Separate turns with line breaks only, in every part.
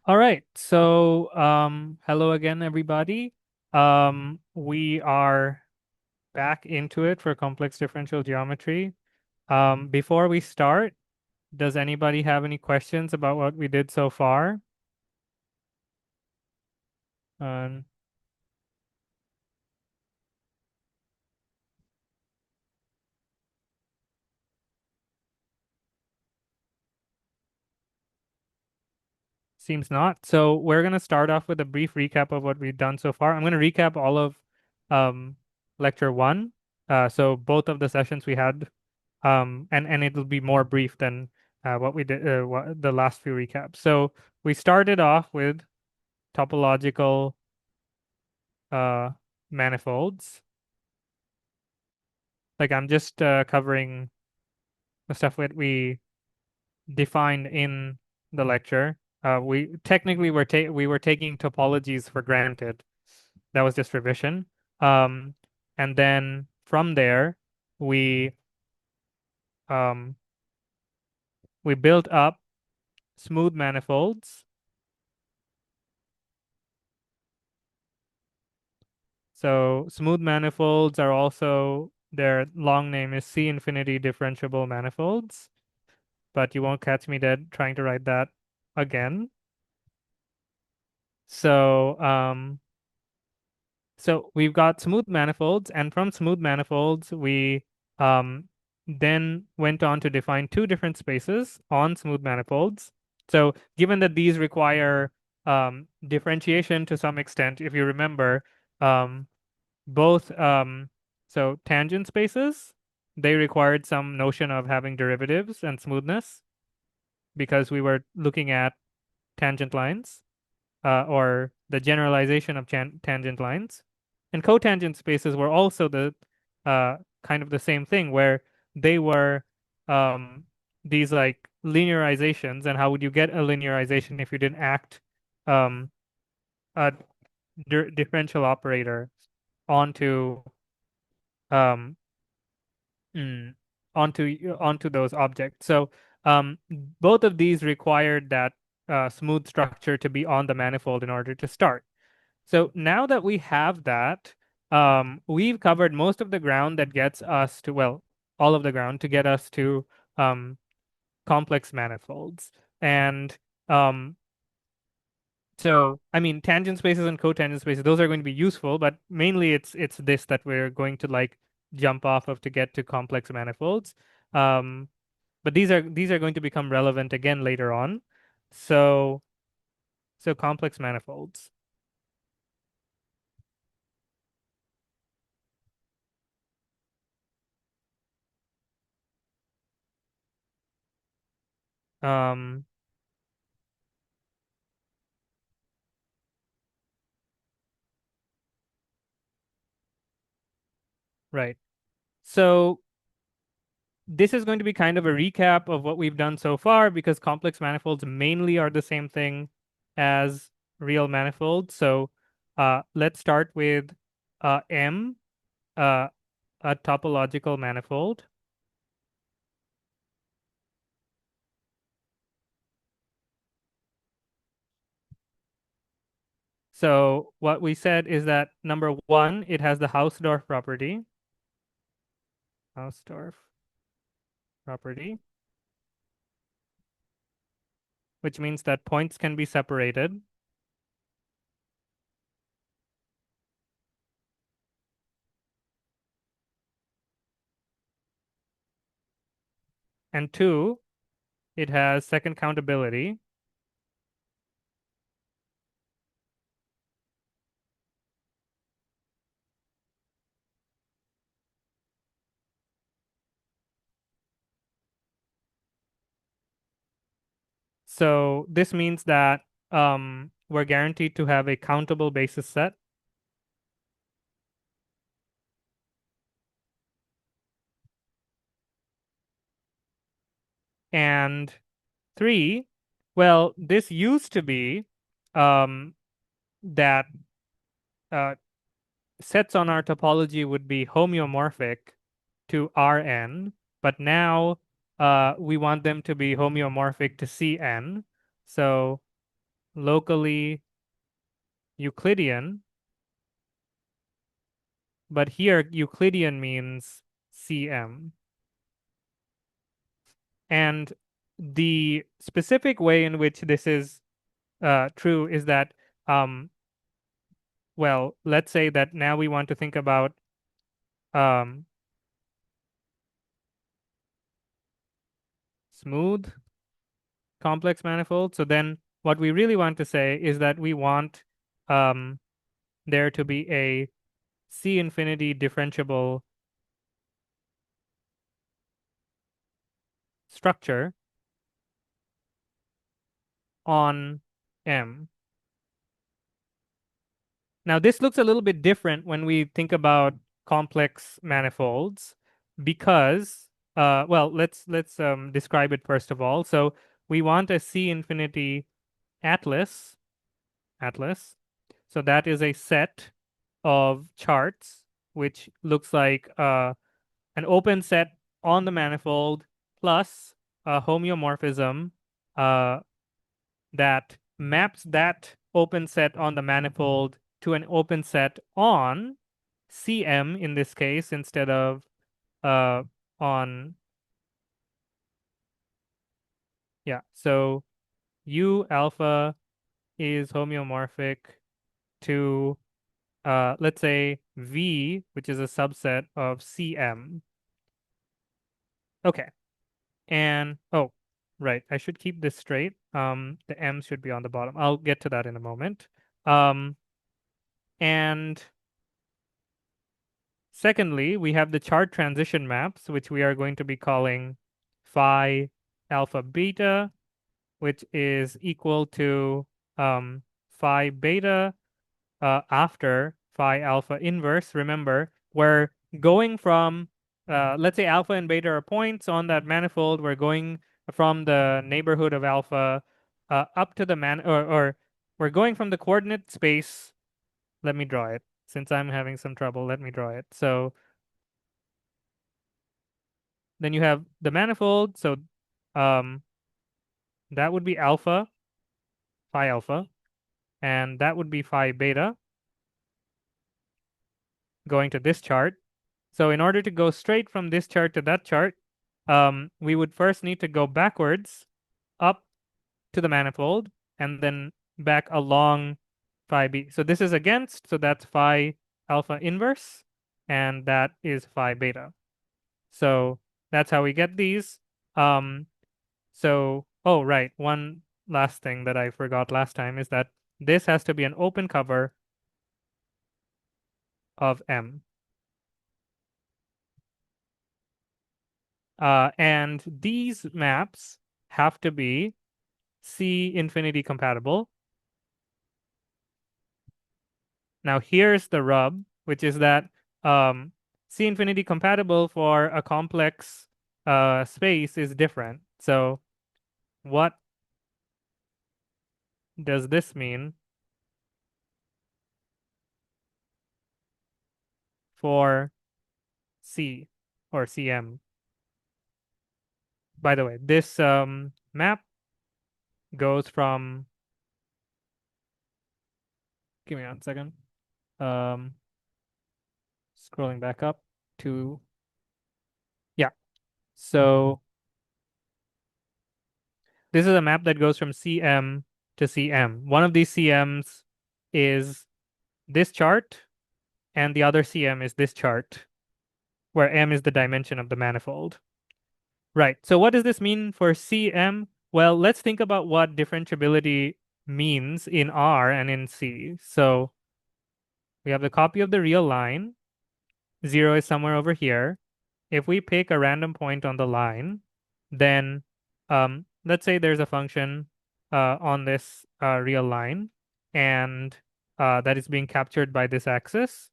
All right. So, hello again, everybody. We are back into it for complex differential geometry. Before we start, does anybody have any questions about what we did so far? Um, Seems not. So we're going to start off with a brief recap of what we've done so far. I'm going to recap all of um, lecture one. So both of the sessions we had, and it'll be more brief than what we did, the last few recaps. So we started off with topological uh, manifolds. Like I'm just covering the stuff that we defined in the lecture. We technically we were taking topologies for granted. That was just revision. Um, and then from there, we um, we built up smooth manifolds. So smooth manifolds are also their long name is C infinity differentiable manifolds, but you won't catch me dead trying to write that again. So so we've got smooth manifolds, and from smooth manifolds, we um, then went on to define two different spaces on smooth manifolds. So given that these require differentiation to some extent, if you remember, um, both so tangent spaces, they required some notion of having derivatives and smoothness because we were looking at tangent lines or the generalization of tangent lines. And cotangent spaces were also the kind of the same thing where they were um, these like linearizations. And how would you get a linearization if you didn't act um, a differential operator onto um, mm, onto those objects? So both of these required that smooth structure to be on the manifold in order to start. So now that we have that, we've covered most of the ground that gets us to, well, all of the ground to get us to um, complex manifolds. And um, so, I mean, tangent spaces and cotangent spaces, those are going to be useful, but mainly it's this that we're going to like jump off of to get to complex manifolds. Um, but these are going to become relevant again later on. So, so complex manifolds. Um, right. So this is going to be kind of a recap of what we've done so far because complex manifolds mainly are the same thing as real manifolds. So let's start with M, uh, a topological manifold. So what we said is that number one, it has the Hausdorff property. Hausdorff property, which means that points can be separated. And two, it has second countability. So this means that we're guaranteed to have a countable basis set. And three, well, this used to be um, that uh, sets on our topology would be homeomorphic to Rn, but now we want them to be homeomorphic to Cn. So locally Euclidean, but here Euclidean means CM. And the specific way in which this is true is that, well, let's say that now we want to think about um, smooth complex manifold. So then what we really want to say is that we want um, there to be a C infinity differentiable structure on M. Now this looks a little bit different when we think about complex manifolds because well, let's describe it first of all. So we want a C infinity atlas. So that is a set of charts which looks like an open set on the manifold plus a homeomorphism uh, that maps that open set on the manifold to an open set on CM in this case instead of uh, on, yeah, so U alpha is homeomorphic to let's say V, which is a subset of CM. Okay. And oh, right, I should keep this straight. The M should be on the bottom. I'll get to that in a moment. And secondly, we have the chart transition maps, which we are going to be calling phi alpha beta, which is equal to phi beta after phi alpha inverse. Remember, we're going from, let's say alpha and beta are points on that manifold. We're going from the neighborhood of alpha up to the or we're going from the coordinate space. Let me draw it. Since I'm having some trouble, let me draw it. So then you have the manifold. So um, that would be alpha, phi alpha, and that would be phi beta going to this chart. So in order to go straight from this chart to that chart, we would first need to go backwards up to the manifold and then back along phi b. So this is against, so that's phi alpha inverse, and that is phi beta. So that's how we get these. So, oh, right, one last thing that I forgot last time is that this has to be an open cover of M. And these maps have to be C infinity compatible. Now here's the rub, which is that C infinity compatible for a complex space is different. So what does this mean for C or CM? By the way, this map goes from, give me 1 second, um, scrolling back up to, yeah. So this is a map that goes from CM to CM. One of these CMs is this chart, and the other CM is this chart, where M is the dimension of the manifold. Right. So what does this mean for CM? Well, let's think about what differentiability means in R and in C. So we have the copy of the real line. 0 is somewhere over here. If we pick a random point on the line, then let's say there's a function on this real line, and that is being captured by this axis.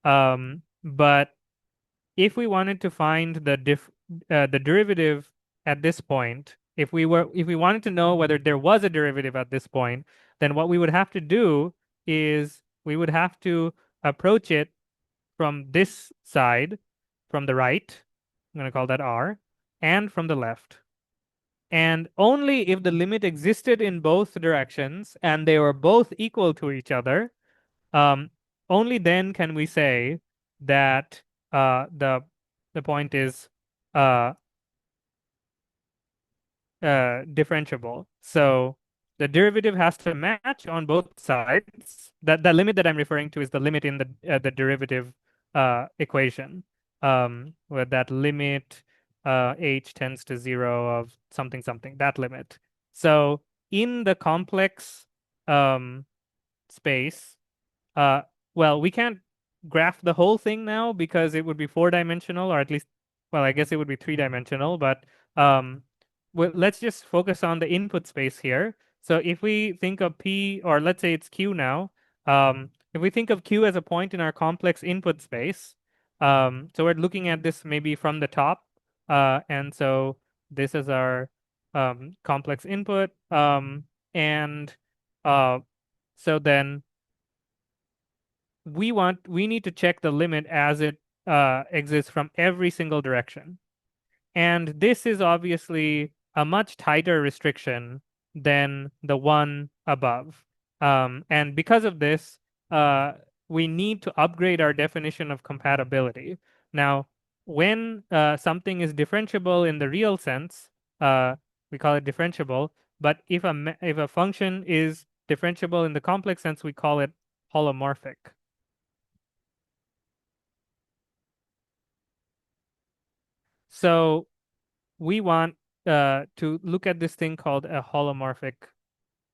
But if we wanted to find the derivative at this point, if we wanted to know whether there was a derivative at this point, then what we would have to do is we would have to approach it from this side, from the right, I'm going to call that R, and from the left. And only if the limit existed in both directions and they were both equal to each other, um, only then can we say that the point is uh, differentiable. So the derivative has to match on both sides. That the limit that I'm referring to is the limit in the derivative equation, where that limit h tends to 0 of something something, that limit. So in the complex space, uh, well, we can't graph the whole thing now because it would be 4-dimensional, or at least, well, I guess it would be 3-dimensional, but um, well, let's just focus on the input space here. So if we think of P, or let's say it's Q now, if we think of Q as a point in our complex input space, so we're looking at this maybe from the top, and so this is our complex input, and so then we need to check the limit as it exists from every single direction. And this is obviously a much tighter restriction than the one above. And because of this, we need to upgrade our definition of compatibility. Now, when something is differentiable in the real sense, we call it differentiable. But if a function is differentiable in the complex sense, we call it holomorphic. So we want to look at this thing called a holomorphic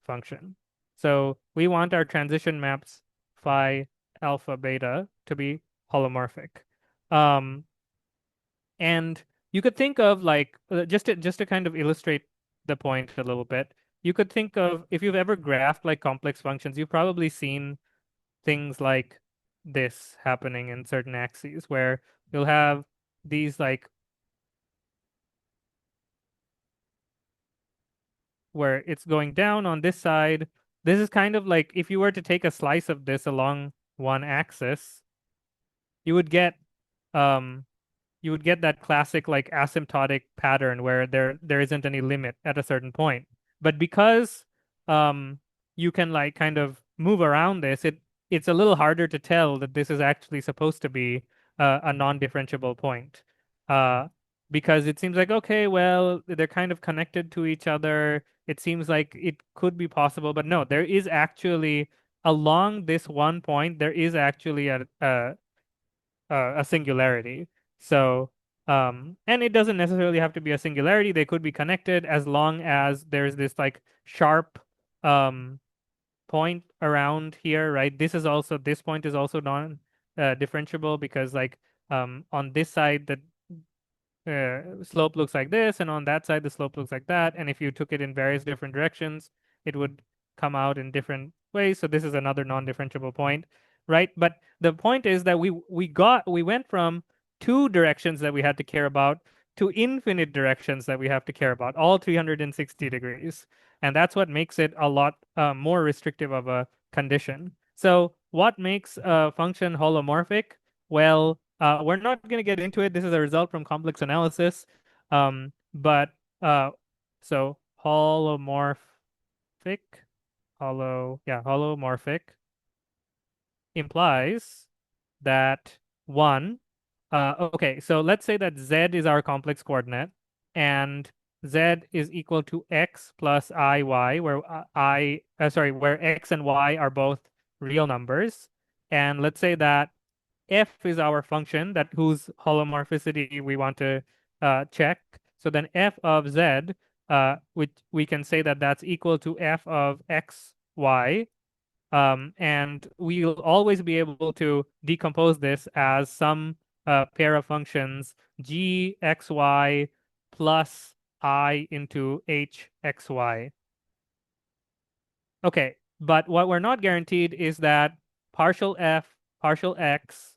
function. So we want our transition maps phi, alpha, beta to be holomorphic. Um, and you could think of like just to kind of illustrate the point a little bit. You could think of, if you've ever graphed like complex functions, you've probably seen things like this happening in certain axes where you'll have these like where it's going down on this side. This is kind of like if you were to take a slice of this along one axis, you would get um, you would get that classic like asymptotic pattern where there isn't any limit at a certain point. But because um, you can like kind of move around this, it's a little harder to tell that this is actually supposed to be a non-differentiable point. Because it seems like, okay, well, they're kind of connected to each other. It seems like it could be possible, but no, there is actually along this one point, there is actually a singularity. So, and it doesn't necessarily have to be a singularity. They could be connected as long as there's this like sharp um, point around here, right? This point is also non differentiable because like on this side the slope looks like this, and on that side the slope looks like that. And if you took it in various different directions, it would come out in different ways. So this is another non-differentiable point, right? But the point is that we went from two directions that we had to care about to infinite directions that we have to care about, all 360 degrees. And that's what makes it a lot more restrictive of a condition. So what makes a function holomorphic? Well, we're not going to get into it. This is a result from complex analysis. But so holomorphic, holomorphic implies that one, okay, so let's say that Z is our complex coordinate and Z is equal to X plus IY, where where X and Y are both real numbers. And let's say that F is our function that whose holomorphicity we want to check. So then F of Z, which we can say that that's equal to F of X, Y. And we'll always be able to decompose this as some pair of functions G, X, Y plus I into H, X, Y. Okay, but what we're not guaranteed is that partial F, partial X,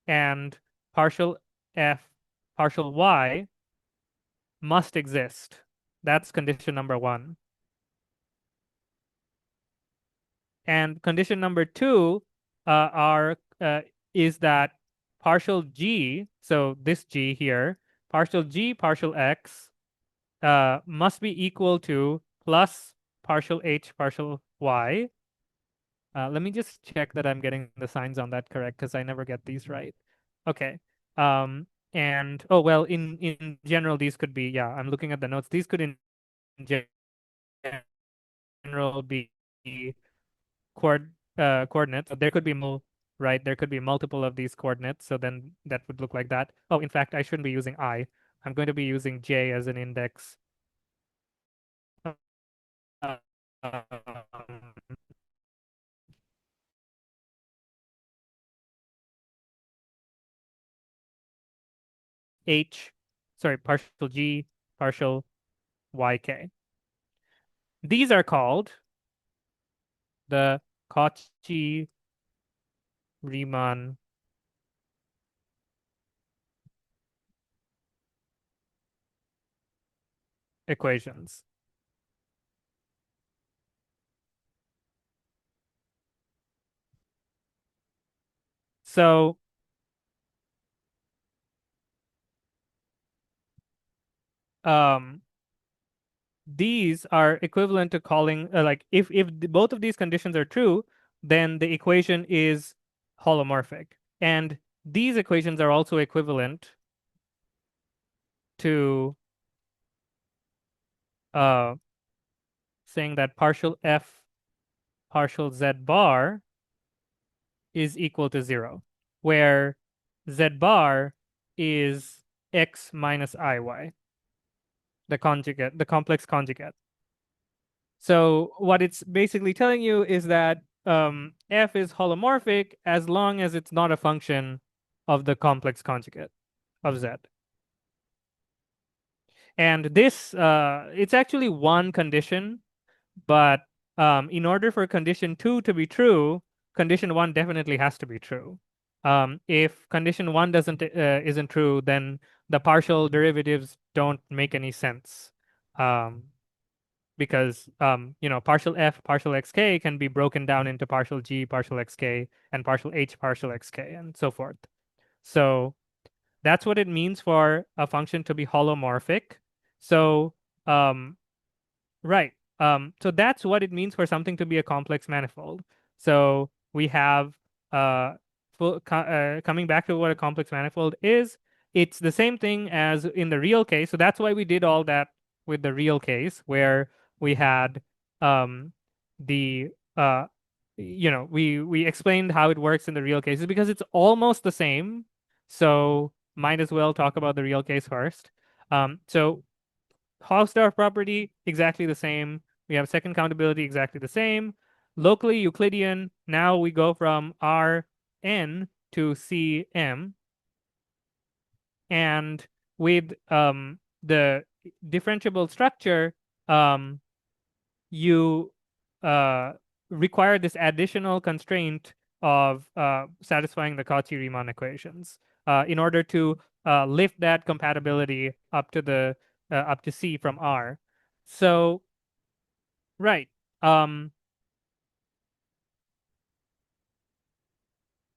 and partial F, partial Y must exist. That's condition number one. And condition number two is that partial G, so this G here, partial G, partial X must be equal to plus partial h partial y. Let me just check that I'm getting the signs on that correct because I never get these right. Okay. And oh well, in general, these could be, yeah, I'm looking at the notes. These could in general be coordinates. So there could be right? There could be multiple of these coordinates. So then that would look like that. Oh, in fact, I shouldn't be using I. I'm going to be using J as an index. Um, H, sorry, partial G, partial YK. These are called the Cauchy-Riemann equations. So um, these are equivalent to calling like if both of these conditions are true, then the equation is holomorphic. And these equations are also equivalent to uh, saying that partial f partial z bar is equal to 0, where z bar is x minus iy, the conjugate, the complex conjugate. So what it's basically telling you is that f is holomorphic as long as it's not a function of the complex conjugate of z. And this, it's actually one condition, but in order for condition 2 to be true, condition 1 definitely has to be true. If condition 1 isn't true, then the partial derivatives don't make any sense. Because partial f partial xk can be broken down into partial g partial xk and partial h partial xk and so forth. So that's what it means for a function to be holomorphic. So right. So that's what it means for something to be a complex manifold. So we have coming back to what a complex manifold is, it's the same thing as in the real case. So that's why we did all that with the real case where we had the we explained how it works in the real cases because it's almost the same. So might as well talk about the real case first. So Hausdorff property, exactly the same. We have second countability, exactly the same. Locally Euclidean, now we go from Rn to Cm. And with the differentiable structure, you uh, require this additional constraint of satisfying the Cauchy-Riemann equations in order to lift that compatibility up to the up to C from R. So right, um,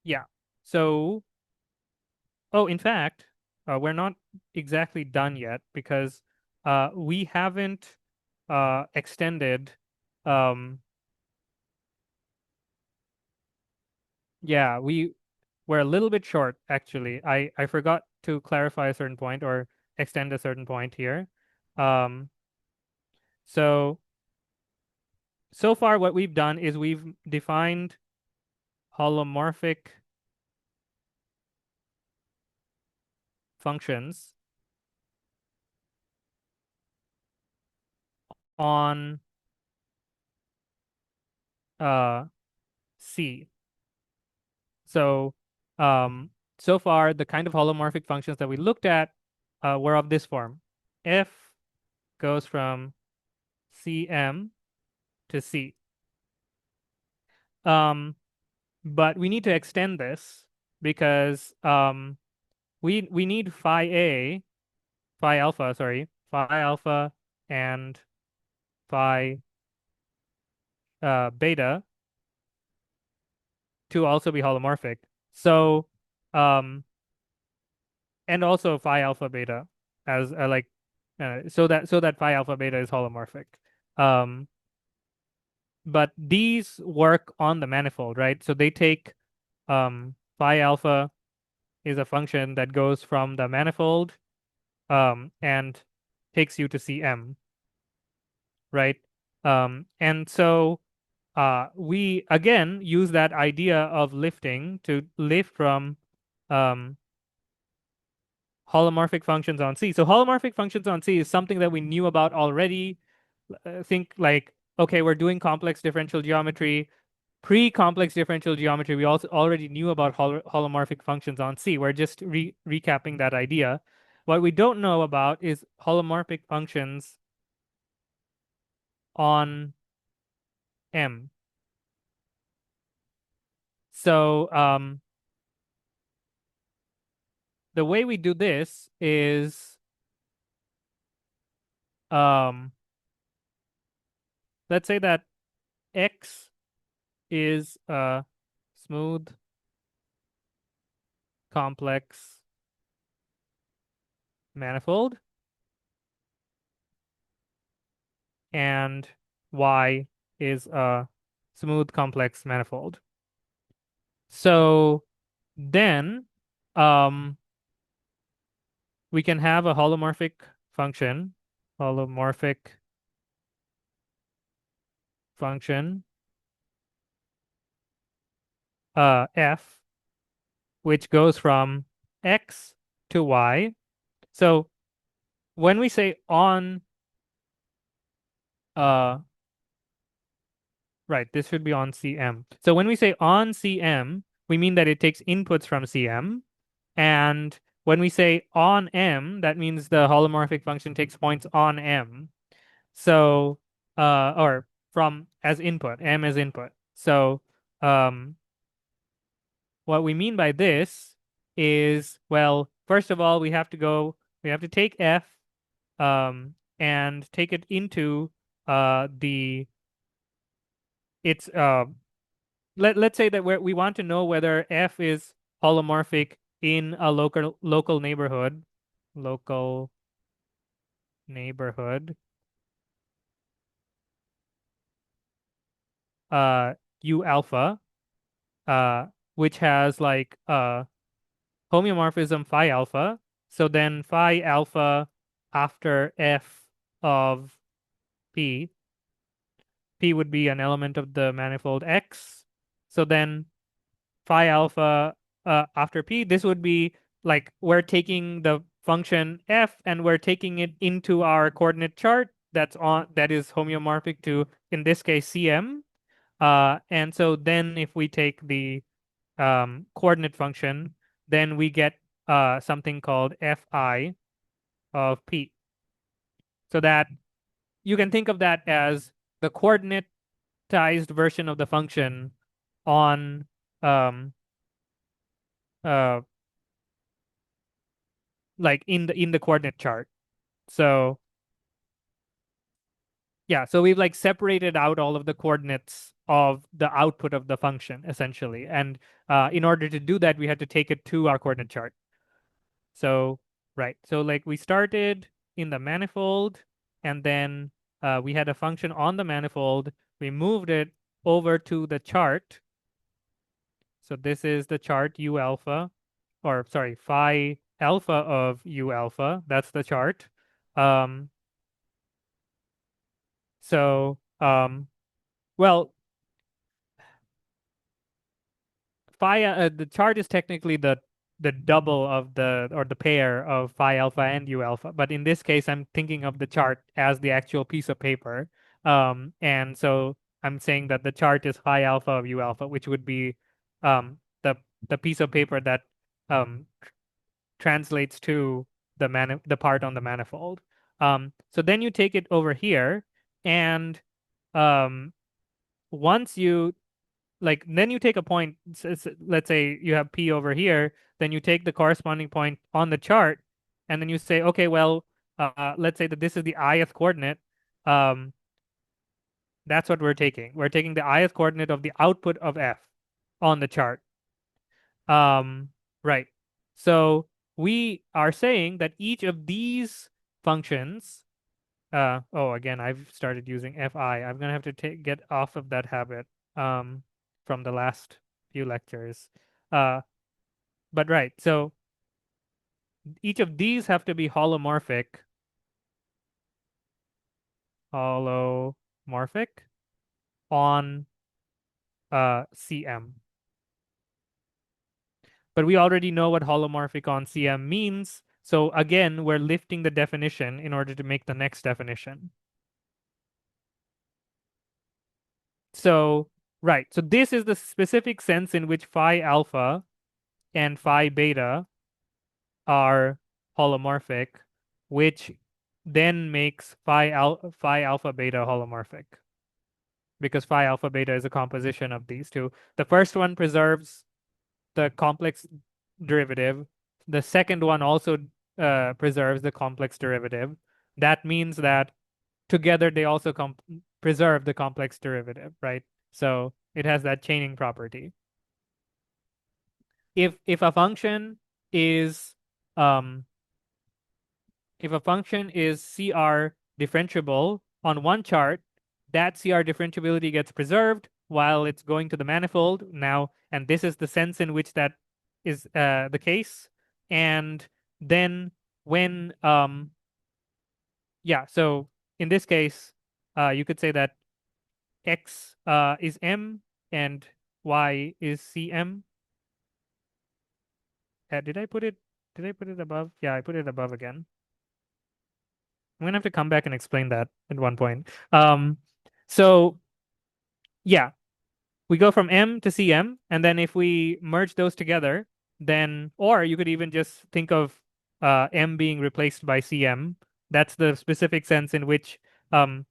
yeah. So oh, in fact, we're not exactly done yet because we haven't extended. Um, yeah, we're a little bit short actually. I forgot to clarify a certain point or extend a certain point here. Um, so so far what we've done is we've defined holomorphic functions on C. So so far the kind of holomorphic functions that we looked at were of this form. F goes from Cm to C. But we need to extend this because we need phi alpha, sorry, phi alpha and phi beta to also be holomorphic. So um and also phi alpha beta as like so that phi alpha beta is holomorphic. Um, but these work on the manifold, right? So they take phi alpha is a function that goes from the manifold and takes you to Cm, right? And so we again use that idea of lifting to lift from um, holomorphic functions on C. So holomorphic functions on C is something that we knew about already. Think like, okay, we're doing complex differential geometry. Pre-complex differential geometry, we also already knew about holomorphic functions on C. We're just recapping that idea. What we don't know about is holomorphic functions on M. So the way we do this is um, let's say that X is a smooth complex manifold and Y is a smooth complex manifold. So then um, we can have a holomorphic function f, which goes from x to y. So when we say on, uh, right, this should be on Cm. So when we say on Cm, we mean that it takes inputs from Cm. And when we say on M, that means the holomorphic function takes points on M. So, or from as input, M as input. So, what we mean by this is, well, first of all, we have to take F, and take it into the it's let's say that we want to know whether F is holomorphic in a local neighborhood U alpha, which has like homeomorphism phi alpha. So then phi alpha after F of P would be an element of the manifold X. So then phi alpha after P, this would be like we're taking the function F and we're taking it into our coordinate chart that is homeomorphic to, in this case, Cm. And so then if we take the coordinate function, then we get something called Fi of P. So that you can think of that as the coordinatized version of the function on um, uh, like in the coordinate chart. So yeah, so we've like separated out all of the coordinates of the output of the function essentially. And in order to do that, we had to take it to our coordinate chart. So, right. So like we started in the manifold and then we had a function on the manifold. We moved it over to the chart. So this is the chart U alpha, or sorry, phi alpha of U alpha. That's the chart. Um, so, well, phi the chart is technically the double of the pair of phi alpha and U alpha, but in this case I'm thinking of the chart as the actual piece of paper, and so I'm saying that the chart is phi alpha of U alpha, which would be the piece of paper that um translates to the part on the manifold. So then you take it over here, and um once you like then you take a point, let's say you have P over here, then you take the corresponding point on the chart, and then you say, okay, well, let's say that this is the ith coordinate. Um, that's what we're taking. We're taking the ith coordinate of the output of F on the chart. Right. So we are saying that each of these functions. Oh, again, I've started using fi. I'm gonna have to get off of that habit from the last few lectures. Uh, but right, so each of these have to be holomorphic on CM. But we already know what holomorphic on CM means. So again, we're lifting the definition in order to make the next definition. So, right. So this is the specific sense in which phi alpha and phi beta are holomorphic, which then makes phi alpha beta holomorphic because phi alpha beta is a composition of these two. The first one preserves the complex derivative. The second one also preserves the complex derivative. That means that together they also preserve the complex derivative, right? So it has that chaining property. If a function is um, if a function is CR differentiable on one chart, that CR differentiability gets preserved while it's going to the manifold now, and this is the sense in which that is the case. And then when yeah, so in this case, you could say that X is M and Y is CM. Did I put it above? Yeah, I put it above again. I'm gonna have to come back and explain that at one point. So yeah, we go from M to CM, and then if we merge those together, then or you could even just think of M being replaced by CM. That's the specific sense in which um,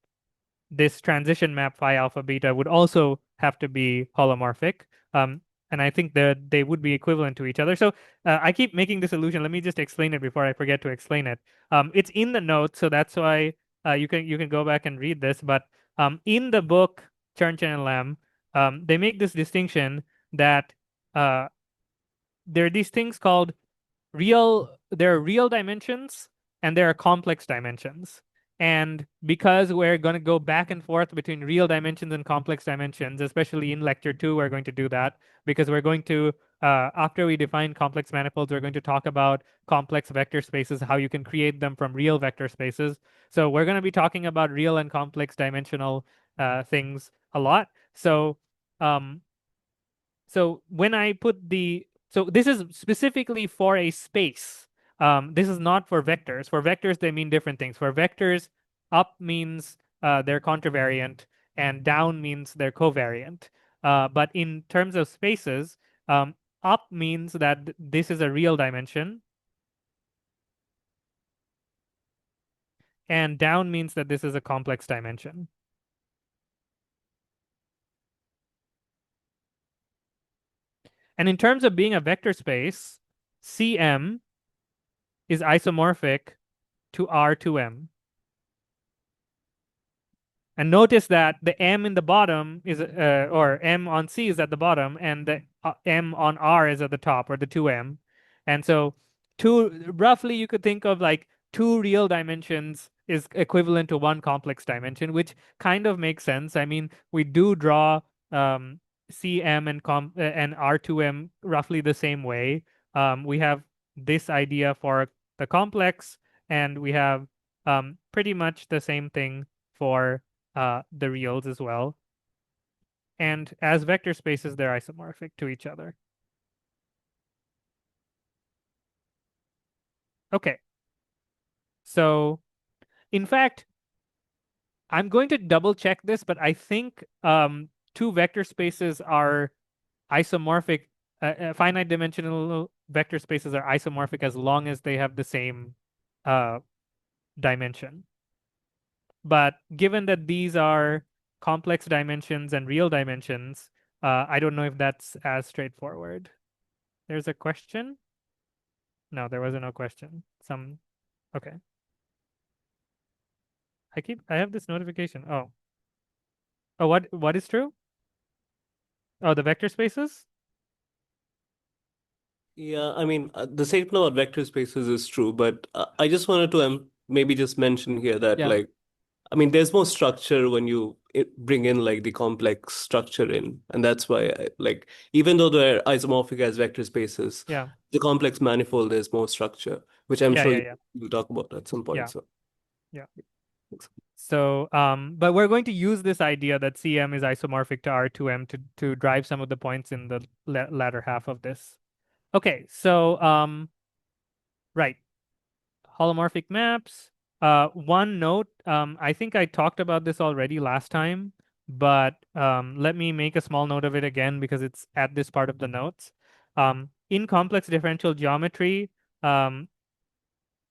this transition map phi alpha beta would also have to be holomorphic. And I think that they would be equivalent to each other. So I keep making this illusion. Let me just explain it before I forget to explain it. It's in the notes, so that's why you can go back and read this. But in the book Chernchen and Lamb, they make this distinction that uh, there are these things called there are real dimensions and there are complex dimensions. And because we're going to go back and forth between real dimensions and complex dimensions, especially in lecture 2, we're going to do that because we're going to, after we define complex manifolds, we're going to talk about complex vector spaces, how you can create them from real vector spaces. So we're going to be talking about real and complex dimensional things a lot. Um, so when I put so this is specifically for a space. This is not for vectors. For vectors, they mean different things. For vectors, up means they're contravariant and down means they're covariant. But in terms of spaces, up means that this is a real dimension and down means that this is a complex dimension. And in terms of being a vector space, CM is isomorphic to R2M. And notice that the M in the bottom is, or M on C is at the bottom, and the M on R is at the top, or the 2M. And so, roughly, you could think of like two real dimensions is equivalent to one complex dimension, which kind of makes sense. I mean, we do draw CM and R2M roughly the same way. We have this idea for the complex, and we have pretty much the same thing for the reals as well. And as vector spaces, they're isomorphic to each other. Okay. So in fact, I'm going to double check this, but I think two vector spaces are isomorphic. Finite dimensional vector spaces are isomorphic as long as they have the same dimension. But given that these are complex dimensions and real dimensions, I don't know if that's as straightforward. There's a question? No, there was no question. Okay. I have this notification. Oh. Oh, what is true? Oh, the vector spaces?
Yeah, I mean, the statement about vector spaces is true, but I just wanted to maybe just mention here that
Yeah.
like, I mean, there's more structure when you bring in like the complex structure in, and that's why like even though they're isomorphic as vector spaces,
Yeah.
the complex manifold there's more structure, which I'm
Yeah.
sure
Yeah. Yeah.
you'll talk about at some point.
Yeah.
So
Yeah. So, but we're going to use this idea that CM is isomorphic to R2M to drive some of the points in the latter half of this. Okay, so right, holomorphic maps. One note, I think I talked about this already last time, but let me make a small note of it again because it's at this part of the notes. In complex differential geometry, um,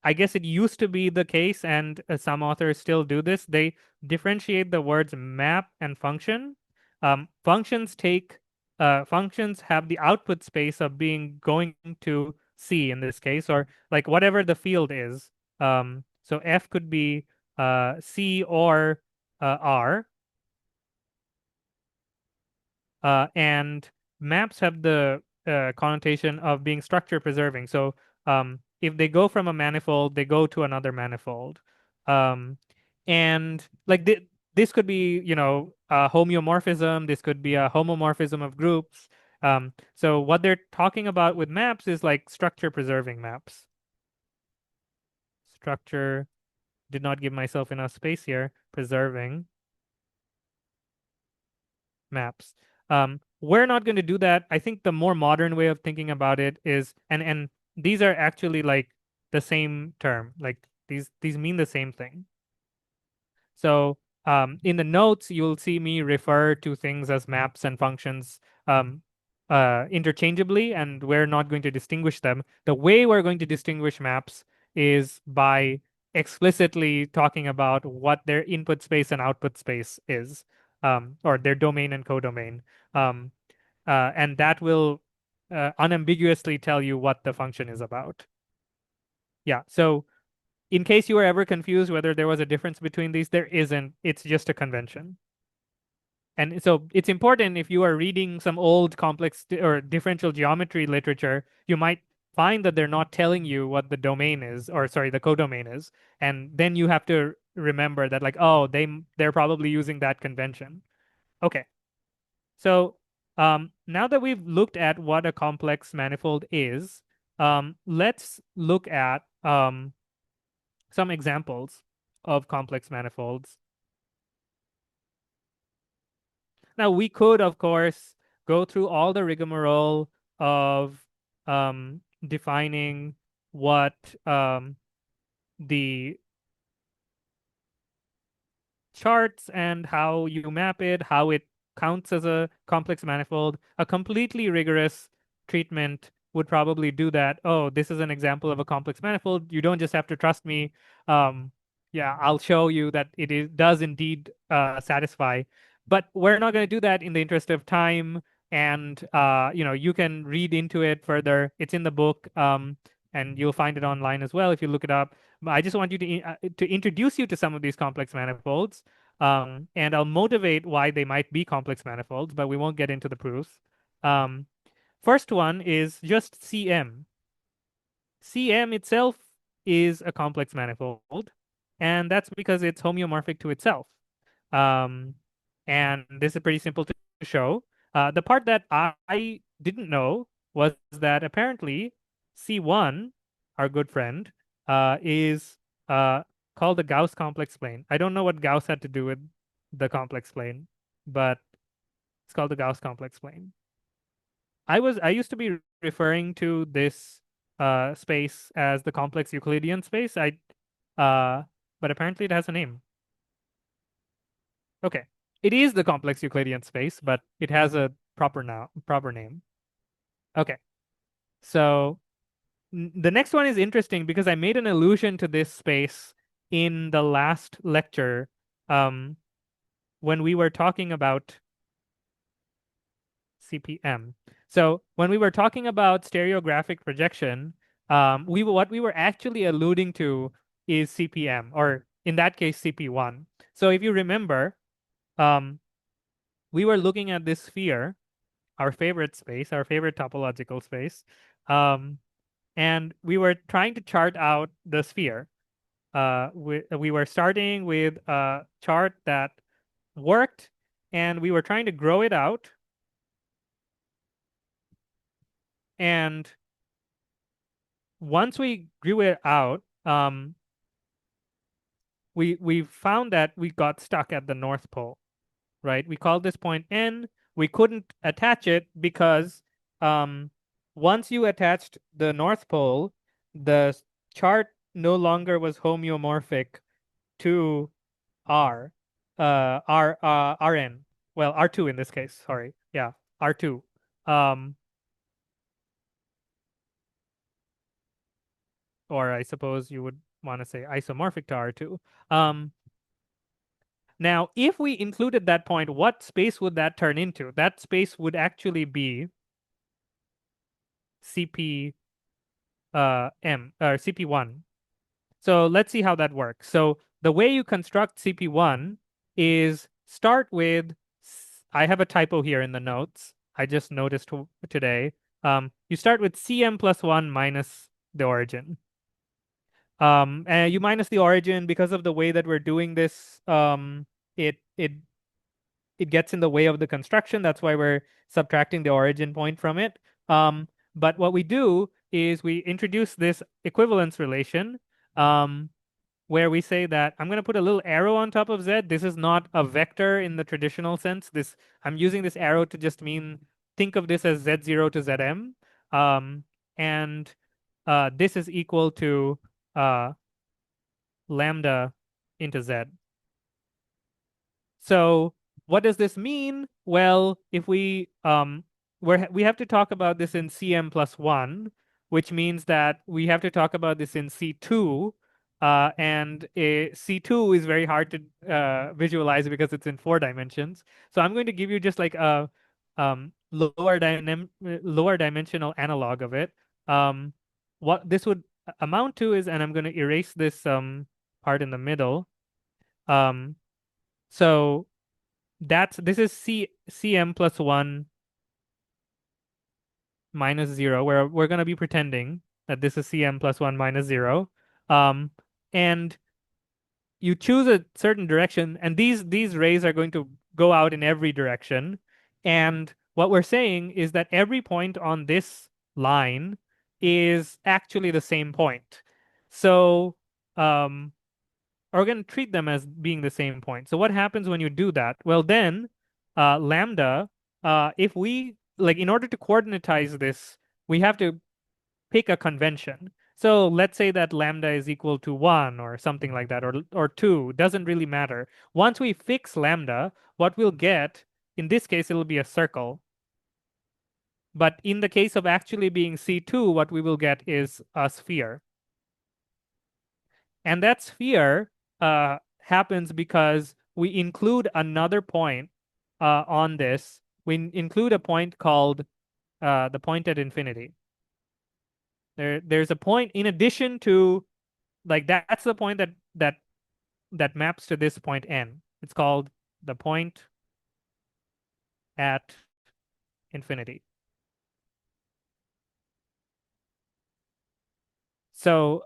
I guess it used to be the case, and some authors still do this. They differentiate the words map and function. Functions have the output space of being going to C in this case, or like whatever the field is. So F could be C or R, and maps have the connotation of being structure preserving. So if they go from a manifold, they go to another manifold. Um, and like this could be, a homeomorphism. This could be a homomorphism of groups. So what they're talking about with maps is like structure preserving maps. Structure, did not give myself enough space here, preserving maps. We're not going to do that. I think the more modern way of thinking about it is, and these are actually like the same term. Like these mean the same thing. So in the notes, you'll see me refer to things as maps and functions um, interchangeably, and we're not going to distinguish them. The way we're going to distinguish maps is by explicitly talking about what their input space and output space is, or their domain and codomain. Um, and that will unambiguously tell you what the function is about. Yeah, so in case you were ever confused whether there was a difference between these, there isn't. It's just a convention. And so it's important if you are reading some old complex or differential geometry literature, you might find that they're not telling you what the domain is, or sorry, the codomain is. And then you have to remember that like, oh, they're probably using that convention. Okay. So now that we've looked at what a complex manifold is, let's look at some examples of complex manifolds. Now, we could, of course, go through all the rigmarole of defining what the charts and how you map it, how it counts as a complex manifold. A completely rigorous treatment would probably do that. Oh, this is an example of a complex manifold. You don't just have to trust me. Yeah, I'll show you that does indeed satisfy. But we're not going to do that in the interest of time. And you can read into it further. It's in the book, and you'll find it online as well if you look it up. But I just want you to introduce you to some of these complex manifolds, and I'll motivate why they might be complex manifolds, but we won't get into the proofs. Um, First one is just CM. CM itself is a complex manifold, and that's because it's homeomorphic to itself. Um, and this is pretty simple to show. The part that I didn't know was that apparently C1, our good friend, is called the Gauss complex plane. I don't know what Gauss had to do with the complex plane, but it's called the Gauss complex plane. I used to be referring to this space as the complex Euclidean space. Uh, but apparently it has a name. Okay. It is the complex Euclidean space, but it has a proper name. Okay. So the next one is interesting because I made an allusion to this space in the last lecture um, when we were talking about CPM. So when we were talking about stereographic projection, what we were actually alluding to is CPM, or in that case, CP1. So if you remember, um, we were looking at this sphere, our favorite space, our favorite topological space, um, and we were trying to chart out the sphere. we were starting with a chart that worked, and we were trying to grow it out. And once we grew it out, we found that we got stuck at the North Pole, right? We called this point N. We couldn't attach it because um, once you attached the North Pole, the chart no longer was homeomorphic to R, Rn. Well, R2 in this case. Sorry, yeah, R2. Um, or I suppose you would want to say isomorphic to R2. Um, Now, if we included that point, what space would that turn into? That space would actually be CP M or CP1. So let's see how that works. So the way you construct CP1 is start with, I have a typo here in the notes. I just noticed today. You start with CM plus 1 minus the origin. And you minus the origin because of the way that we're doing this. It gets in the way of the construction. That's why we're subtracting the origin point from it. But what we do is we introduce this equivalence relation where we say that I'm going to put a little arrow on top of z. This is not a vector in the traditional sense. I'm using this arrow to just mean, think of this as z0 to zm. And this is equal to lambda into z. So what does this mean? Well, if we have to talk about this in CM plus 1, which means that we have to talk about this in C2. And C2 is very hard to visualize because it's in 4 dimensions. So I'm going to give you just like a lower dimensional analog of it. What this would amount to is, and I'm going to erase this part in the middle. So this is CM plus 1 minus 0, where we're going to be pretending that this is CM plus 1 minus 0. And you choose a certain direction, and these rays are going to go out in every direction. And what we're saying is that every point on this line is actually the same point. So we're going to treat them as being the same point. So what happens when you do that? Well, then lambda, if we, like, in order to coordinatize this, we have to pick a convention. So let's say that lambda is equal to 1 or something like that, or 2, doesn't really matter. Once we fix lambda, what we'll get, in this case, it'll be a circle. But in the case of actually being C2, what we will get is a sphere. And that sphere happens because we include another point on this. We include a point called the point at infinity. There's a point in addition to, like, that's the point that maps to this point n. It's called the point at infinity. So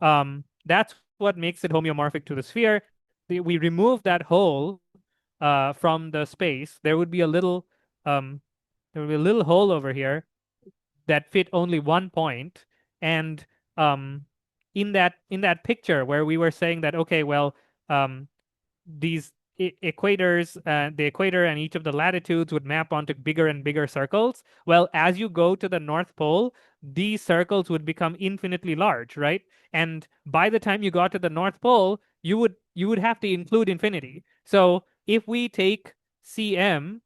that's what makes it homeomorphic to the sphere. We remove that hole from the space. There would be a little hole over here that fit only one point. And in that picture where we were saying that, okay, well, these equators, the equator and each of the latitudes would map onto bigger and bigger circles. Well, as you go to the North Pole, these circles would become infinitely large, right? And by the time you got to the North Pole, you would have to include infinity. So if we take CM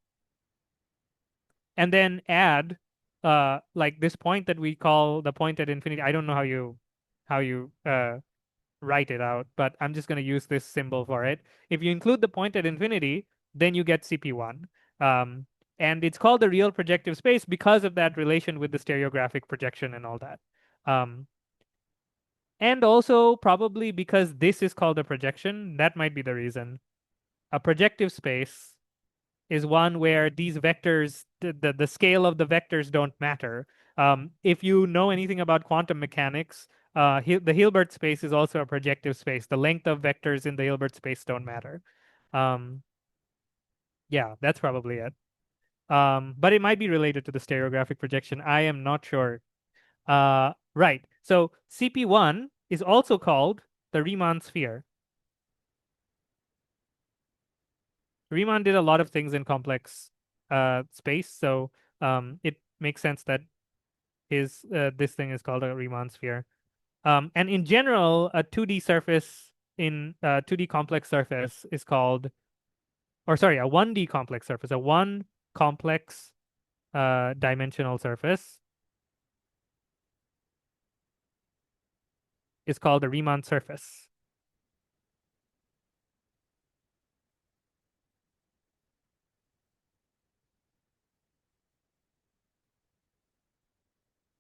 and then add like this point that we call the point at infinity. I don't know how you write it out, but I'm just going to use this symbol for it. If you include the point at infinity, then you get CP1. And it's called the real projective space because of that relation with the stereographic projection and all that. And also probably because this is called a projection, that might be the reason. A projective space is one where these vectors, the scale of the vectors don't matter. If you know anything about quantum mechanics, the Hilbert space is also a projective space. The length of vectors in the Hilbert space don't matter. Yeah, that's probably it. But it might be related to the stereographic projection. I am not sure. Right. So CP1 is also called the Riemann sphere. Riemann did a lot of things in complex space, so it makes sense that this thing is called a Riemann sphere. And in general, a 2D surface in 2D complex surface is called, or sorry, a 1D complex surface, a one complex dimensional surface is called a Riemann surface.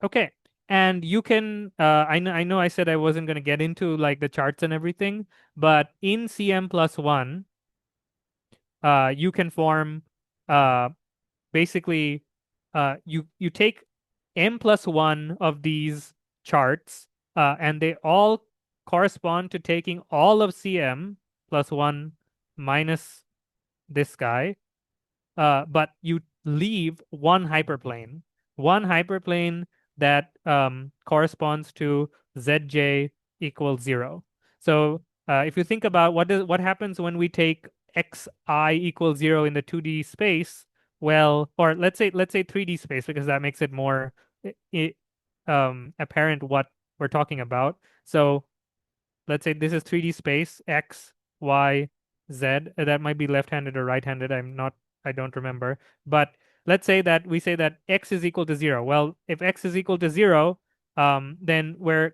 Okay. And you can, I know I said I wasn't going to get into like the charts and everything, but in CM+1, you can form uh, basically you take m+1 of these charts, and they all correspond to taking all of CM+1 minus this guy, but you leave one hyperplane that corresponds to Zj equals 0. So if you think about what happens when we take xi equals 0 in the 2D space, well, or let's say 3D space because that makes it more apparent what we're talking about. So let's say this is 3D space, X, Y, Z. That might be left-handed or right-handed. I don't remember. But let's say that we say that X is equal to 0. Well, if X is equal to 0, then we're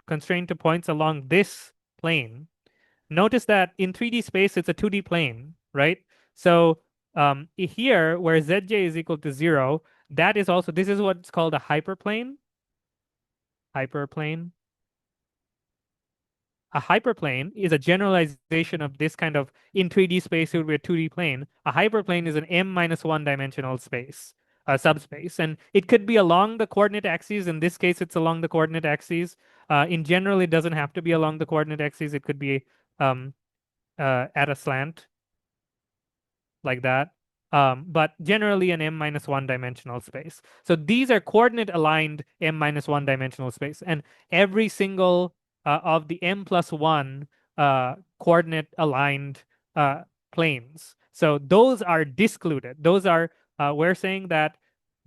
constrained to points along this plane. Notice that in 3D space, it's a 2D plane, right? So here, where Zj is equal to 0, this is what's called a hyperplane. Hyperplane. A hyperplane is a generalization of this kind of, in 3D space, it would be a 2D plane. A hyperplane is an m-1 dimensional space, a subspace. And it could be along the coordinate axes. In this case, it's along the coordinate axes. In general, it doesn't have to be along the coordinate axes. It could be um, at a slant like that. But generally an m-1 dimensional space. So these are coordinate aligned m-1 dimensional space. And every single of the m+1 coordinate aligned planes. So those are discluded. Those are, we're saying that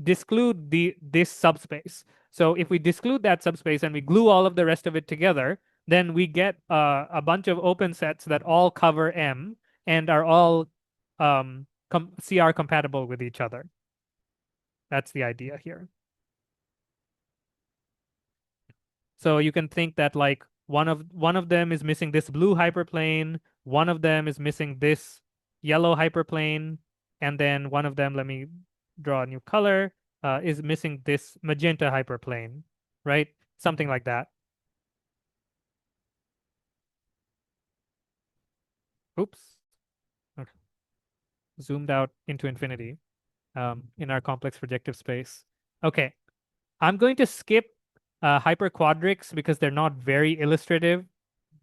disclude this subspace. So if we disclude that subspace and we glue all of the rest of it together, then we get a bunch of open sets that all cover M and are all CR compatible with each other. That's the idea here. So you can think that like one of them is missing this blue hyperplane, one of them is missing this yellow hyperplane, and then one of them, let me draw a new color, is missing this magenta hyperplane, right? Something like that. Oops. Okay. Zoomed out into infinity in our complex projective space. Okay. I'm going to skip hyperquadrics because they're not very illustrative.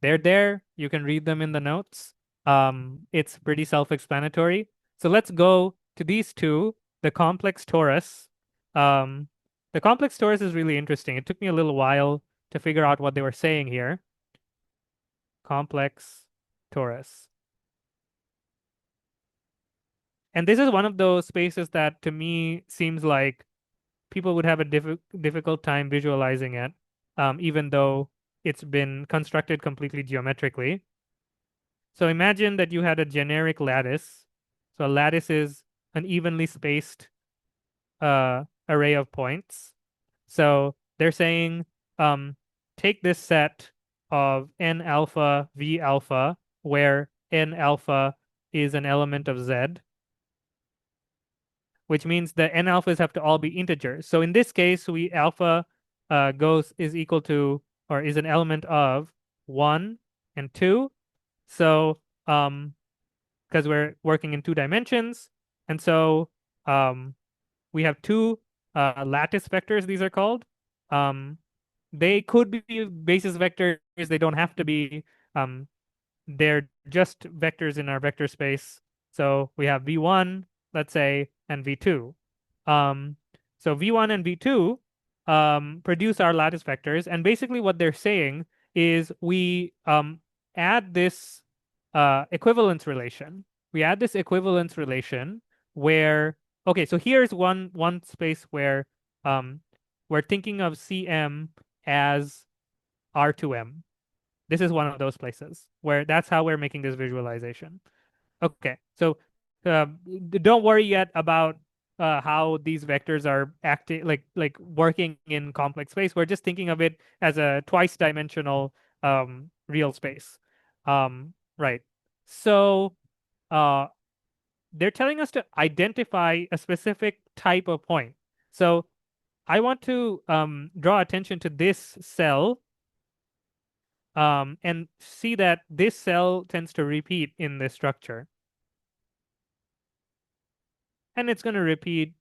They're there. You can read them in the notes. It's pretty self-explanatory. So let's go to these two, the complex torus. Um, the complex torus is really interesting. It took me a little while to figure out what they were saying here. Complex torus. And this is one of those spaces that to me seems like people would have a difficult time visualizing it, even though it's been constructed completely geometrically. So imagine that you had a generic lattice. So a lattice is an evenly spaced array of points. So they're saying take this set of n alpha v alpha, where n alpha is an element of z, which means the n alphas have to all be integers. So in this case, we alpha is equal to, or is an element of 1 and 2. So because we're working in 2 dimensions, and so we have two lattice vectors, these are called. they could be basis vectors. They don't have to be. Um, they're just vectors in our vector space. So we have v1, let's say, and v2. Um, so v1 and v2 produce our lattice vectors. And basically what they're saying is we add this equivalence relation. We add this equivalence relation where, okay, so here's one space where um, we're thinking of CM as R2M. This is one of those places where that's how we're making this visualization. Okay, so don't worry yet about how these vectors are acting, like working in complex space. We're just thinking of it as a twice-dimensional real space. Right. So uh, they're telling us to identify a specific type of point. So I want to draw attention to this cell and see that this cell tends to repeat in this structure. And it's going to repeat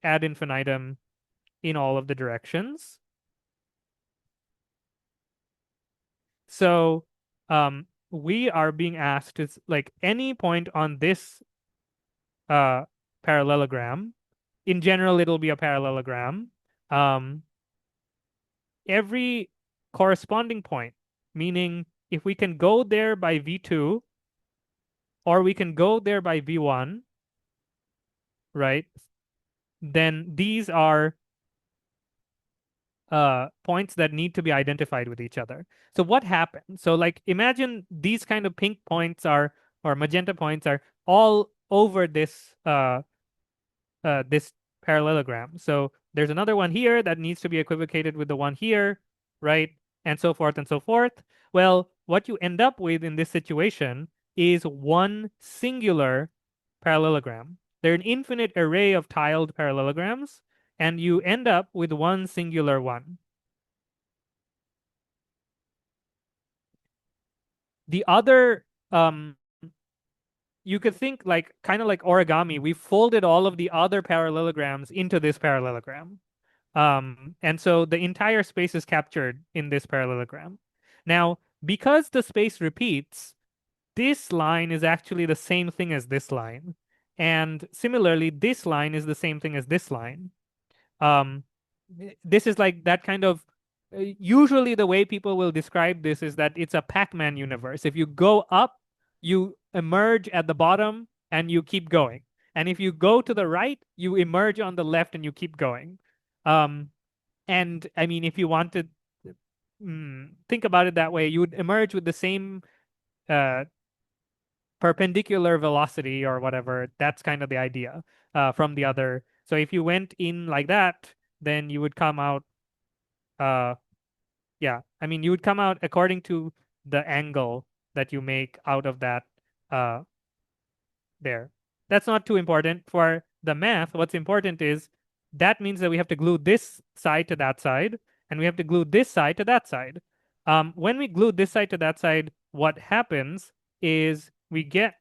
ad infinitum in all of the directions. So we are being asked to, like, any point on this uh, parallelogram. In general, it'll be a parallelogram. Um, every corresponding point, meaning if we can go there by v2 or we can go there by v1, right? Then these are points that need to be identified with each other. So what happens? So like imagine these kind of pink points are or magenta points are all over this parallelogram. So there's another one here that needs to be equivocated with the one here, right? And so forth and so forth. Well, what you end up with in this situation is one singular parallelogram. They're an infinite array of tiled parallelograms, and you end up with one singular one. The other, you could think like kind of like origami. We folded all of the other parallelograms into this parallelogram. And so the entire space is captured in this parallelogram. Now, because the space repeats, this line is actually the same thing as this line. And similarly, this line is the same thing as this line. Um, this is like that kind of usually the way people will describe this is that it's a Pac-Man universe. If you go up, you emerge at the bottom and you keep going. And if you go to the right, you emerge on the left and you keep going. Um, and I mean, if you want to think about it that way, you would emerge with the same uh, perpendicular velocity or whatever. That's kind of the idea from the other. So if you went in like that, then you would come out. Uh, yeah, I mean, you would come out according to the angle that you make out of that uh, there. That's not too important for the math. What's important is that means that we have to glue this side to that side, and we have to glue this side to that side. When we glue this side to that side, what happens is we get,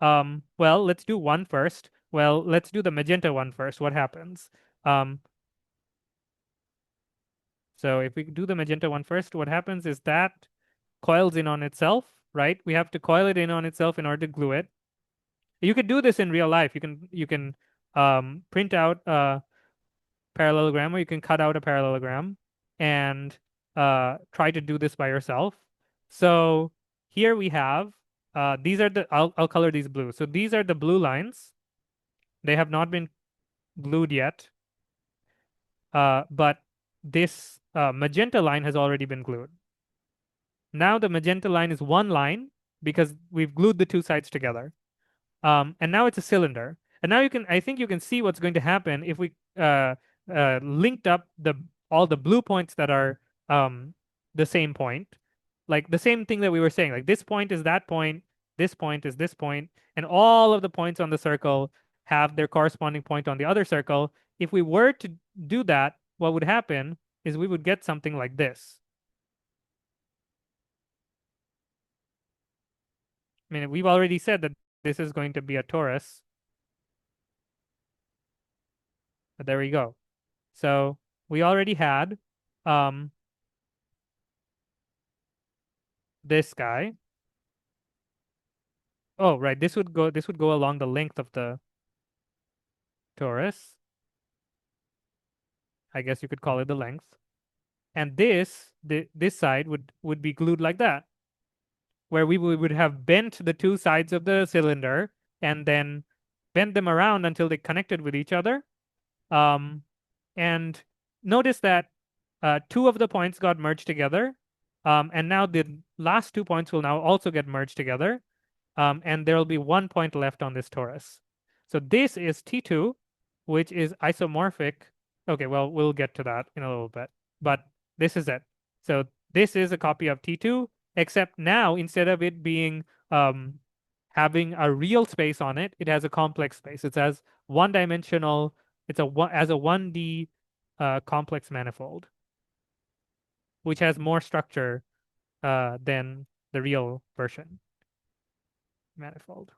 well, let's do one first. Well, let's do the magenta one first. What happens? So if we do the magenta one first, what happens is that coils in on itself, right? We have to coil it in on itself in order to glue it. You could do this in real life. You can print out a parallelogram, or you can cut out a parallelogram and try to do this by yourself. So here we have these are the I'll color these blue. So these are the blue lines. They have not been glued yet, but this magenta line has already been glued. Now the magenta line is one line because we've glued the two sides together. And now it's a cylinder. And now I think you can see what's going to happen if we linked up all the blue points that are the same point. Like the same thing that we were saying, like this point is that point, this point is this point, and all of the points on the circle have their corresponding point on the other circle. If we were to do that, what would happen is we would get something like this. I mean, we've already said that this is going to be a torus. But there we go. So we already had this guy. Oh, right. This would go along the length of the torus. I guess you could call it the length. And this side would be glued like that, where we would have bent the two sides of the cylinder and then bent them around until they connected with each other. Um, and notice that two of the points got merged together. And now the last 2 points will now also get merged together. And there will be 1 point left on this torus. So this is T2, which is isomorphic. Okay, well, we'll get to that in a little bit, but this is it. So this is a copy of T2, except now instead of it being having a real space on it, it has a complex space. It has one-dimensional. It's as a 1D complex manifold, which has more structure than the real version manifold.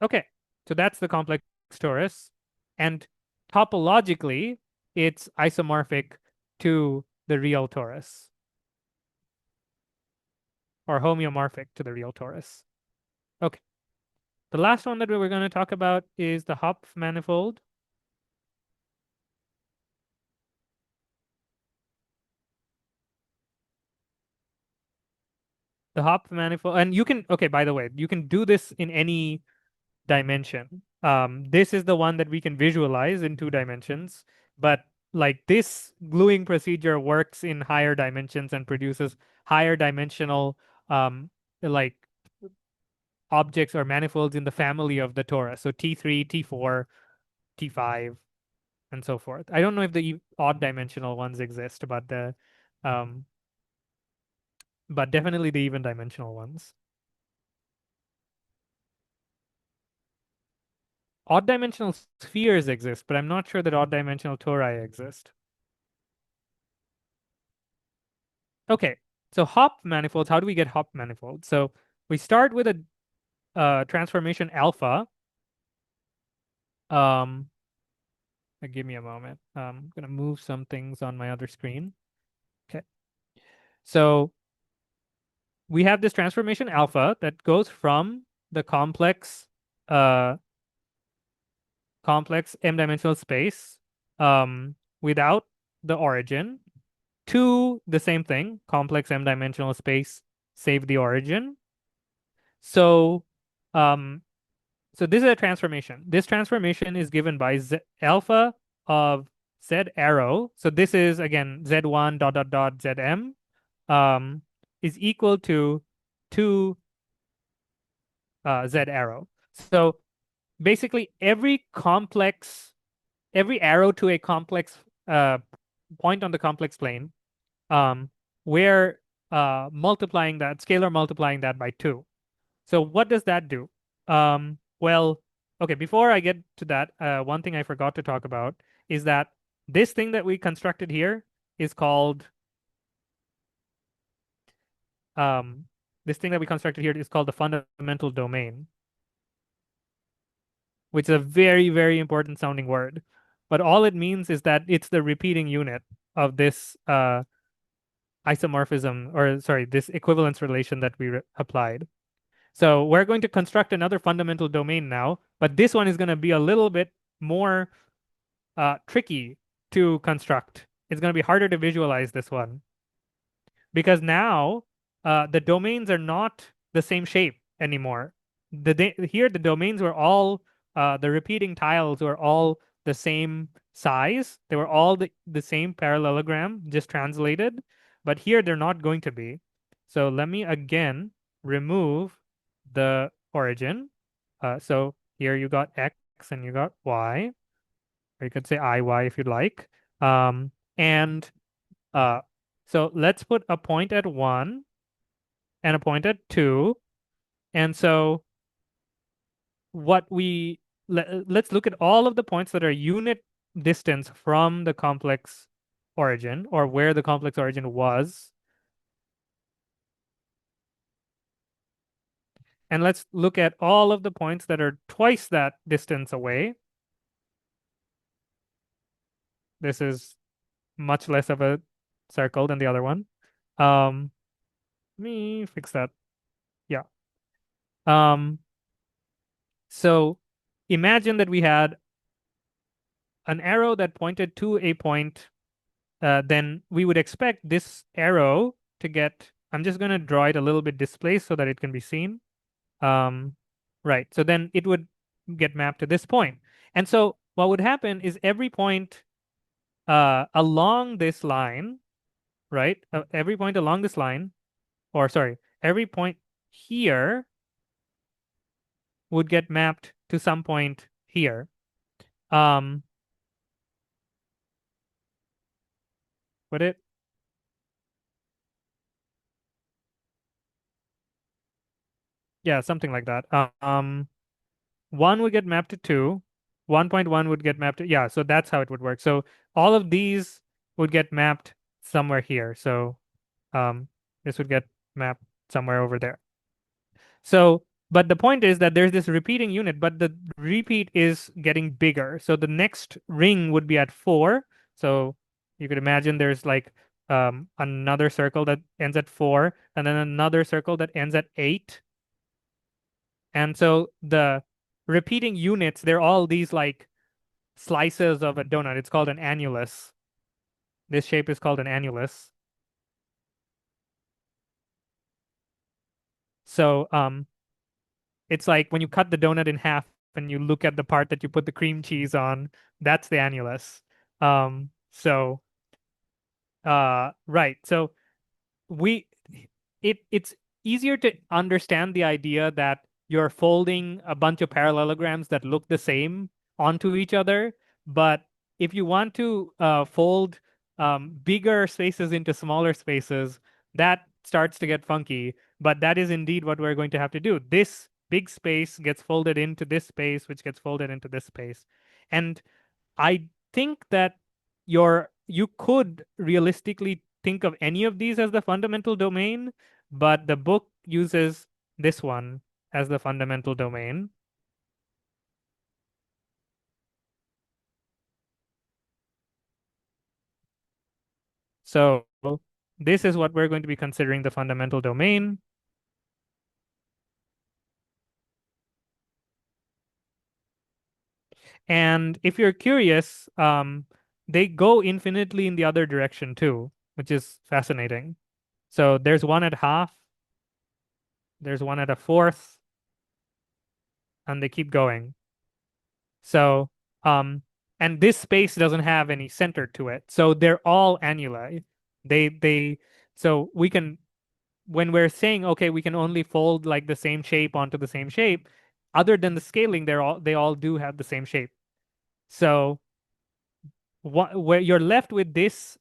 Okay, so that's the complex torus. And topologically, it's isomorphic to the real torus, or homeomorphic to the real torus. Okay, the last one that we were going to talk about is the Hopf manifold. The Hopf manifold, and you can, okay, by the way, you can do this in any dimension. This is the one that we can visualize in 2 dimensions, but like this gluing procedure works in higher dimensions and produces higher dimensional like objects or manifolds in the family of the torus. So T3, T4, T5, and so forth. I don't know if the odd dimensional ones exist, um, but definitely the even dimensional ones. Odd dimensional spheres exist, but I'm not sure that odd dimensional tori exist. Okay, so Hopf manifolds, how do we get Hopf manifolds? So we start with a transformation alpha. Um, Give me a moment. I'm gonna move some things on my other screen. Okay, so we have this transformation alpha that goes from the uh, complex m-dimensional space without the origin to the same thing, complex m-dimensional space, save the origin. So um, so this is a transformation. This transformation is given by Z alpha of Z arrow. So this is again Z1 dot dot dot Zm is equal to 2 Z arrow. So basically every arrow to a complex point on the complex plane, we're multiplying that, scalar multiplying that by 2. So what does that do? Well, okay, before I get to that, one thing I forgot to talk about is that this thing that we constructed here is called the fundamental domain, which is a very, very important sounding word. But all it means is that it's the repeating unit of this isomorphism, or sorry, this equivalence relation that we applied. So we're going to construct another fundamental domain now, but this one is going to be a little bit more tricky to construct. It's going to be harder to visualize this one because now the domains are not the same shape anymore. Here, the domains were all, the repeating tiles were all the same size. They were all the same parallelogram, just translated. But here, they're not going to be. So let me again remove the origin. So here you got X and you got Y, or you could say IY if you'd like. And uh, so let's put a point at 1 and a point at 2. And so let's look at all of the points that are unit distance from the complex origin, or where the complex origin was. And let's look at all of the points that are twice that distance away. This is much less of a circle than the other one. Um, Let me fix that. Yeah. Um, so imagine that we had an arrow that pointed to a point, then we would expect this arrow to get, I'm just going to draw it a little bit displaced so that it can be seen. Um, right. So then it would get mapped to this point. And so what would happen is every point along this line, right? Every point along this line, or sorry, every point here would get mapped to some point here. Um, would it? Yeah, something like that. One would get mapped to two, 1.1 would get mapped to, yeah, so that's how it would work. So all of these would get mapped somewhere here. So um, this would get mapped somewhere over there. So, but the point is that there's this repeating unit, but the repeat is getting bigger. So the next ring would be at 4. So you could imagine there's like another circle that ends at 4, and then another circle that ends at 8. And so the repeating units, they're all these like slices of a donut. It's called an annulus. This shape is called an annulus. So it's like when you cut the donut in half and you look at the part that you put the cream cheese on, that's the annulus. So right. So we it's easier to understand the idea that you're folding a bunch of parallelograms that look the same onto each other. But if you want to fold bigger spaces into smaller spaces, that starts to get funky. But that is indeed what we're going to have to do. This big space gets folded into this space, which gets folded into this space. And I think that you could realistically think of any of these as the fundamental domain, but the book uses this one as the fundamental domain. So this is what we're going to be considering the fundamental domain. And if you're curious, they go infinitely in the other direction too, which is fascinating. So there's one at half, there's one at a fourth, and they keep going. So, and this space doesn't have any center to it. So they're all annuli. So we can, when we're saying, okay, we can only fold like the same shape onto the same shape, other than the scaling, they all do have the same shape. So where you're left with this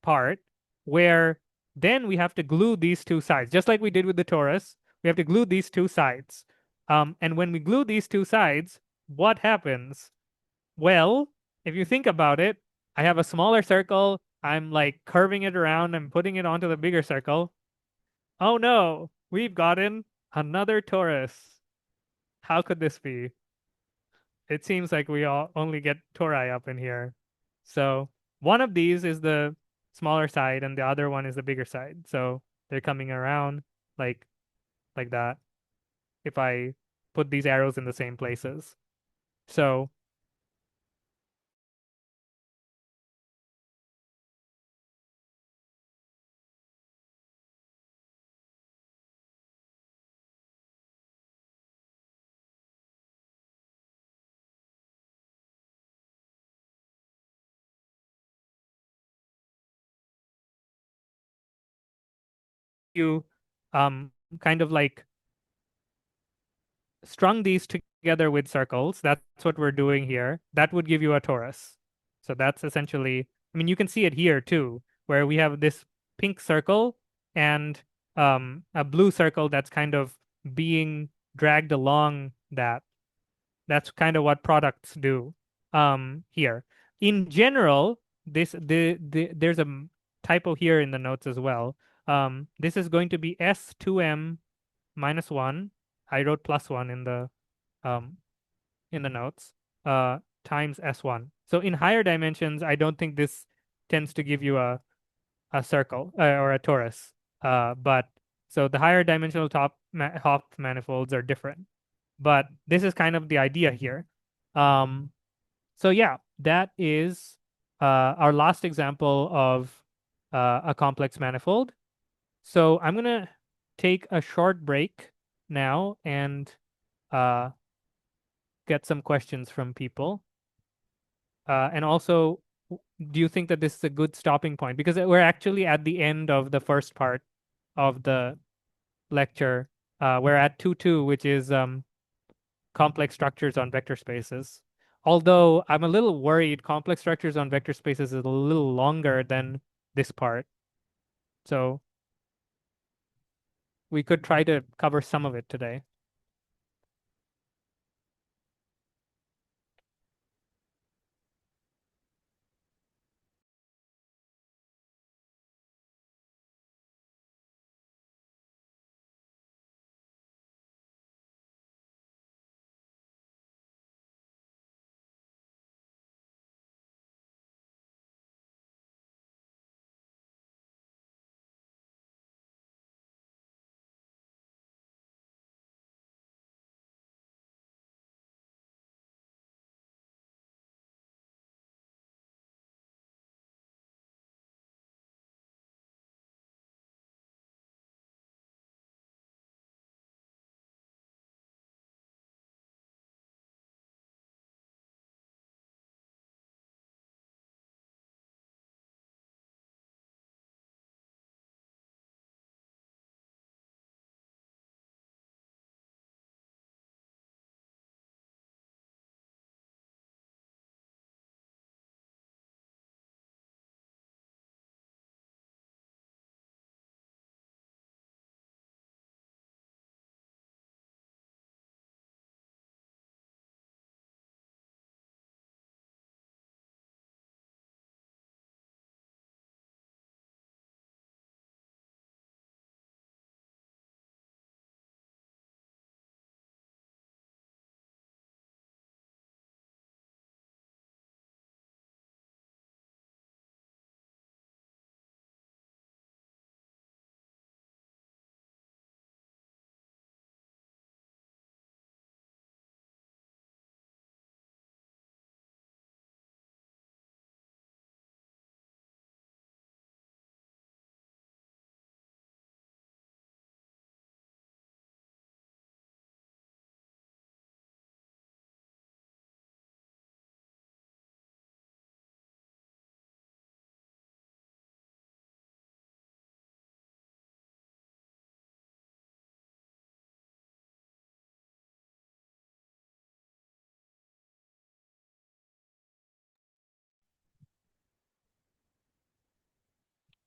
part where then we have to glue these two sides, just like we did with the torus. We have to glue these two sides. And when we glue these two sides, what happens? Well, if you think about it, I have a smaller circle. I'm like curving it around. I'm putting it onto the bigger circle. Oh no, we've gotten another torus. How could this be? It seems like we all only get tori up in here. So one of these is the smaller side and the other one is the bigger side. So they're coming around like like that if I put these arrows in the same places. So you um kind of like strung these together with circles. That's what we're doing here. That would give you a torus. So that's essentially, I mean, you can see it here too, where we have this pink circle and a blue circle that's kind of being dragged along that. That's kind of what products do here. In general, there's a typo here in the notes as well. This is going to be S2M minus 1. I wrote plus 1 um, in the notes times S1. So in higher dimensions, I don't think this tends to give you a circle or a torus. But so the higher dimensional Hopf manifolds are different. But this is kind of the idea here. Um, so yeah, that is our last example of a complex manifold. So I'm gonna take a short break now and uh, get some questions from people. And also, do you think that this is a good stopping point? Because we're actually at the end of the first part of the lecture. We're at 2.2, which is complex structures on vector spaces. Although I'm a little worried, complex structures on vector spaces is a little longer than this part. So we could try to cover some of it today.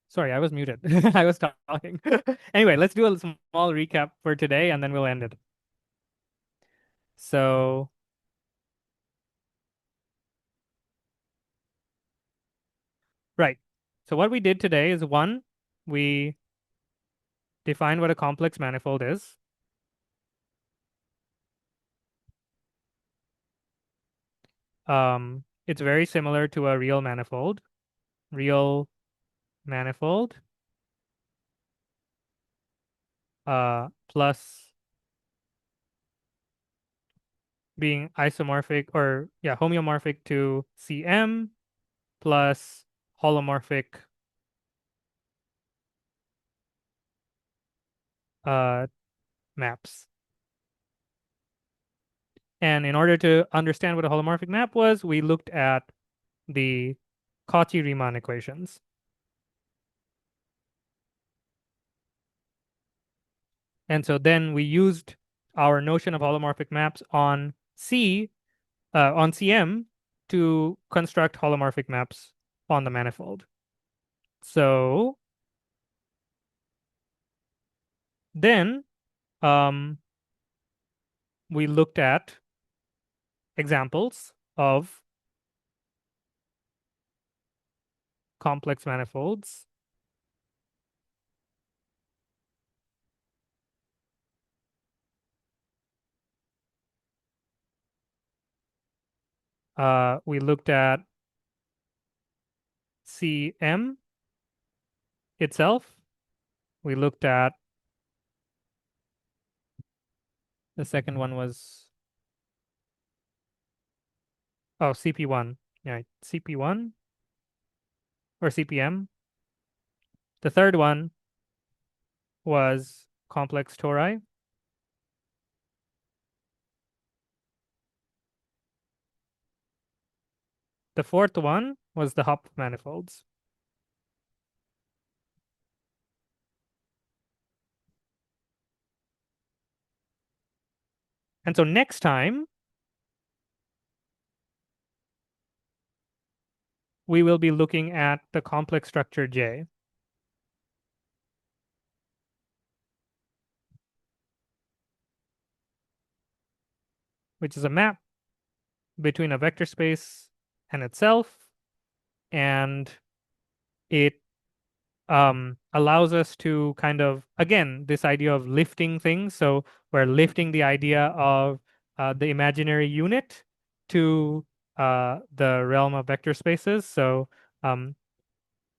Sorry, I was muted. I was talking. Anyway, let's do a small recap for today and then we'll end it. So, right. So what we did today is one, we defined what a complex manifold is. It's very similar to a real manifold. Real manifold plus being isomorphic or yeah, homeomorphic to CM plus holomorphic uh, maps. And in order to understand what a holomorphic map was, we looked at the Cauchy-Riemann equations. And so then we used our notion of holomorphic maps on on CM to construct holomorphic maps on the manifold. So then we looked at examples of complex manifolds. We looked at CM itself. We looked at the second one was CP1. Yeah, CP1 or CPM. The third one was complex tori. The fourth one was the Hopf manifolds. And so next time, we will be looking at the complex structure J. Which is a map between a vector space and itself. And it allows us to kind of, again, this idea of lifting things. So we're lifting the idea of the imaginary unit to the realm of vector spaces. So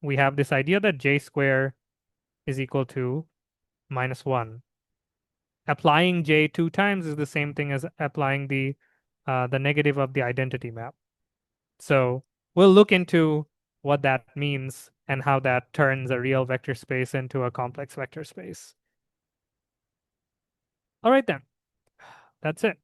we have this idea that J square is equal to -1. Applying J 2 times is the same thing as applying the negative of the identity map. So we'll look into what that means and how that turns a real vector space into a complex vector space. All right then, that's it.